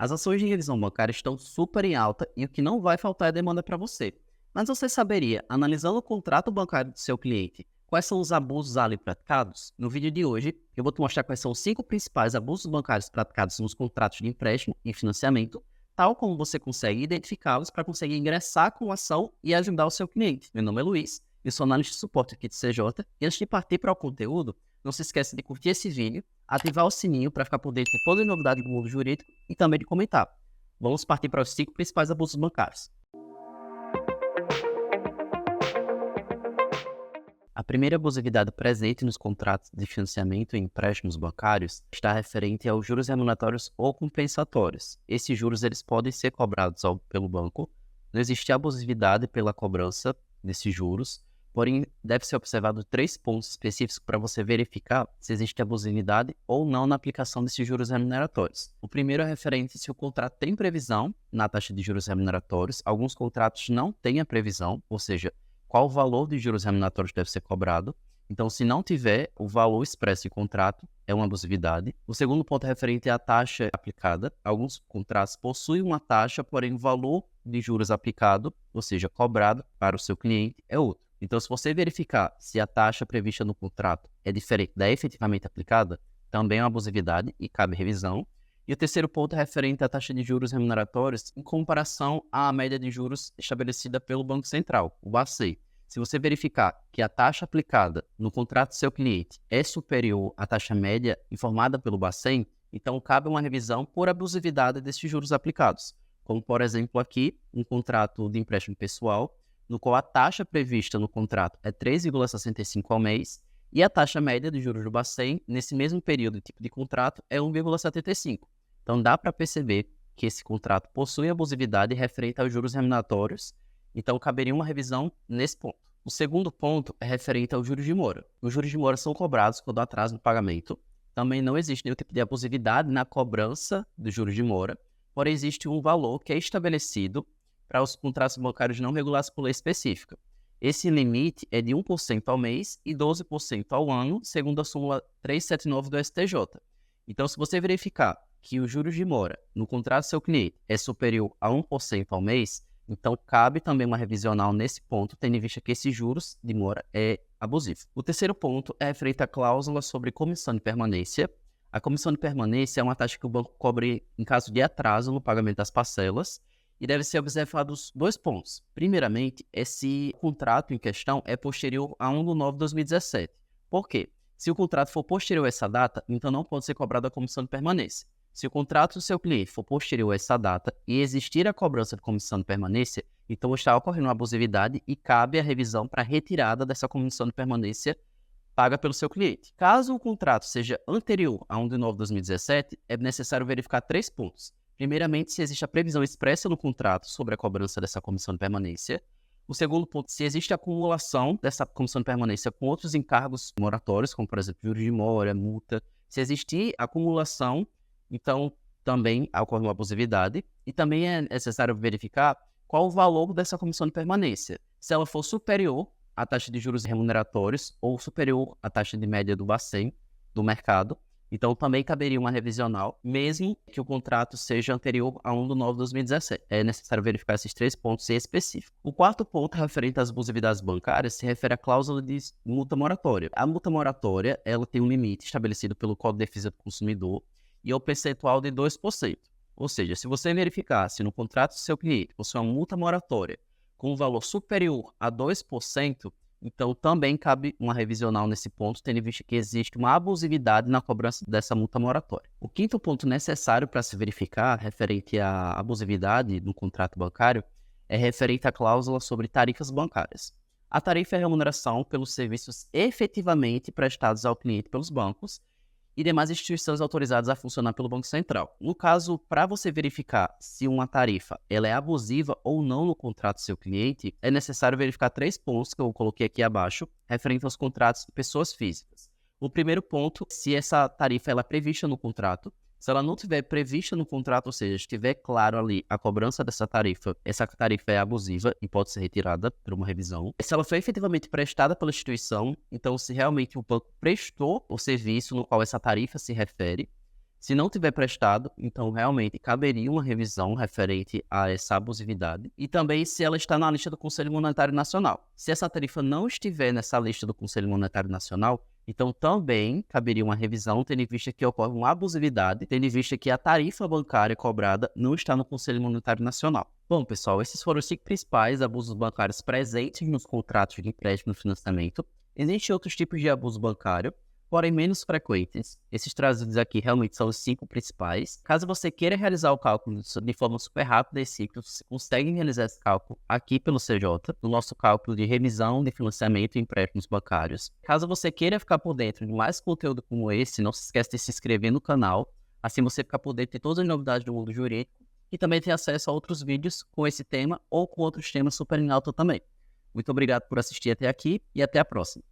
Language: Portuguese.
As ações de revisão bancária estão super em alta e o que não vai faltar é demanda para você. Mas você saberia, analisando o contrato bancário do seu cliente, quais são os abusos ali praticados? No vídeo de hoje, eu vou te mostrar quais são os 5 principais abusos bancários praticados nos contratos de empréstimo e financiamento, tal como você consegue identificá-los para conseguir ingressar com a ação e ajudar o seu cliente. Meu nome é Luiz, eu sou analista de suporte aqui de CJ, e antes de partir para o conteúdo, não se esqueça de curtir esse vídeo, ativar o sininho para ficar por dentro de toda a novidade do mundo jurídico e também de comentar. Vamos partir para os 5 principais abusos bancários. A primeira abusividade presente nos contratos de financiamento e empréstimos bancários está referente aos juros remuneratórios ou compensatórios. Esses juros eles podem ser cobrados pelo banco. Não existe abusividade pela cobrança desses juros, porém deve ser observado 3 pontos específicos para você verificar se existe abusividade ou não na aplicação desses juros remuneratórios. O primeiro é referente se o contrato tem previsão na taxa de juros remuneratórios. Alguns contratos não têm a previsão, ou seja, qual o valor de juros remuneratórios deve ser cobrado. Então, se não tiver o valor expresso em contrato, é uma abusividade. O segundo ponto é referente à taxa aplicada. Alguns contratos possuem uma taxa, porém o valor de juros aplicado, ou seja, cobrado para o seu cliente, é outro. Então, se você verificar se a taxa prevista no contrato é diferente da efetivamente aplicada, também é uma abusividade e cabe revisão. E o terceiro ponto é referente à taxa de juros remuneratórios em comparação à média de juros estabelecida pelo Banco Central, o BACEI. Se você verificar que a taxa aplicada no contrato do seu cliente é superior à taxa média informada pelo BACEN, então cabe uma revisão por abusividade desses juros aplicados. Como, por exemplo, aqui, um contrato de empréstimo pessoal, no qual a taxa prevista no contrato é 3,65 ao mês, e a taxa média de juros do BACEN, nesse mesmo período e tipo de contrato, é 1,75. Então, dá para perceber que esse contrato possui abusividade referente aos juros remuneratórios, então caberia uma revisão nesse ponto. O segundo ponto é referente aos juros de mora. Os juros de mora são cobrados quando há atraso no pagamento. Também não existe nenhum tipo de abusividade na cobrança dos juros de mora, porém existe um valor que é estabelecido para os contratos bancários não regulados por lei específica. Esse limite é de 1% ao mês e 12% ao ano, segundo a súmula 379 do STJ. Então, se você verificar que os juros de mora no contrato do seu cliente é superior a 1% ao mês, então cabe também uma revisional nesse ponto, tendo em vista que esses juros de mora é abusivo. O terceiro ponto é referente à cláusula sobre comissão de permanência. A comissão de permanência é uma taxa que o banco cobre em caso de atraso no pagamento das parcelas e deve ser observados 2 pontos. Primeiramente, é se o contrato em questão é posterior a 1 de nove de 2017. Por quê? Se o contrato for posterior a essa data, então não pode ser cobrada a comissão de permanência. Se o contrato do seu cliente for posterior a essa data e existir a cobrança de comissão de permanência, então está ocorrendo uma abusividade e cabe a revisão para a retirada dessa comissão de permanência paga pelo seu cliente. Caso o contrato seja anterior a 1 de nove de 2017, é necessário verificar 3 pontos. Primeiramente, se existe a previsão expressa no contrato sobre a cobrança dessa comissão de permanência. O segundo ponto, se existe acumulação dessa comissão de permanência com outros encargos moratórios, como por exemplo juros de mora, multa. Se existir acumulação, então também ocorre uma abusividade. E também é necessário verificar qual o valor dessa comissão de permanência. Se ela for superior à taxa de juros remuneratórios ou superior à taxa de média do BACEN, do mercado, então também caberia uma revisional, mesmo que o contrato seja anterior a 1 de nove de 2017. É necessário verificar esses 3 pontos em específico. O quarto ponto, referente às abusividades bancárias, se refere à cláusula de multa moratória. A multa moratória ela tem um limite estabelecido pelo Código de Defesa do Consumidor e é o percentual de 2%. Ou seja, se você verificar se no contrato do seu cliente possui uma multa moratória com um valor superior a 2%, então também cabe uma revisional nesse ponto, tendo em vista que existe uma abusividade na cobrança dessa multa moratória. O quinto ponto necessário para se verificar, referente à abusividade no contrato bancário, é referente à cláusula sobre tarifas bancárias. A tarifa é a remuneração pelos serviços efetivamente prestados ao cliente pelos bancos e demais instituições autorizadas a funcionar pelo Banco Central. No caso, para você verificar se uma tarifa ela é abusiva ou não no contrato do seu cliente, é necessário verificar 3 pontos que eu coloquei aqui abaixo, referente aos contratos de pessoas físicas. O primeiro ponto, se essa tarifa ela é prevista no contrato. Se ela não estiver prevista no contrato, ou seja, estiver claro ali a cobrança dessa tarifa, essa tarifa é abusiva e pode ser retirada por uma revisão. Se ela foi efetivamente prestada pela instituição, então se realmente o banco prestou o serviço no qual essa tarifa se refere, Se não tiver prestado, então realmente caberia uma revisão referente a essa abusividade e também se ela está na lista do Conselho Monetário Nacional. Se essa tarifa não estiver nessa lista do Conselho Monetário Nacional, então também caberia uma revisão, tendo em vista que ocorre uma abusividade, tendo em vista que a tarifa bancária cobrada não está no Conselho Monetário Nacional. Bom, pessoal, esses foram os 5 principais abusos bancários presentes nos contratos de empréstimo e financiamento. Existem outros tipos de abuso bancário, porém menos frequentes. Esses trazidos aqui realmente são os 5 principais. Caso você queira realizar o cálculo de forma super rápida e simples, você consegue realizar esse cálculo aqui pelo CJ, no nosso cálculo de revisão de financiamento e empréstimos bancários. Caso você queira ficar por dentro de mais conteúdo como esse, não se esqueça de se inscrever no canal, assim você fica por dentro de todas as novidades do mundo jurídico e também tem acesso a outros vídeos com esse tema ou com outros temas super em alta também. Muito obrigado por assistir até aqui e até a próxima.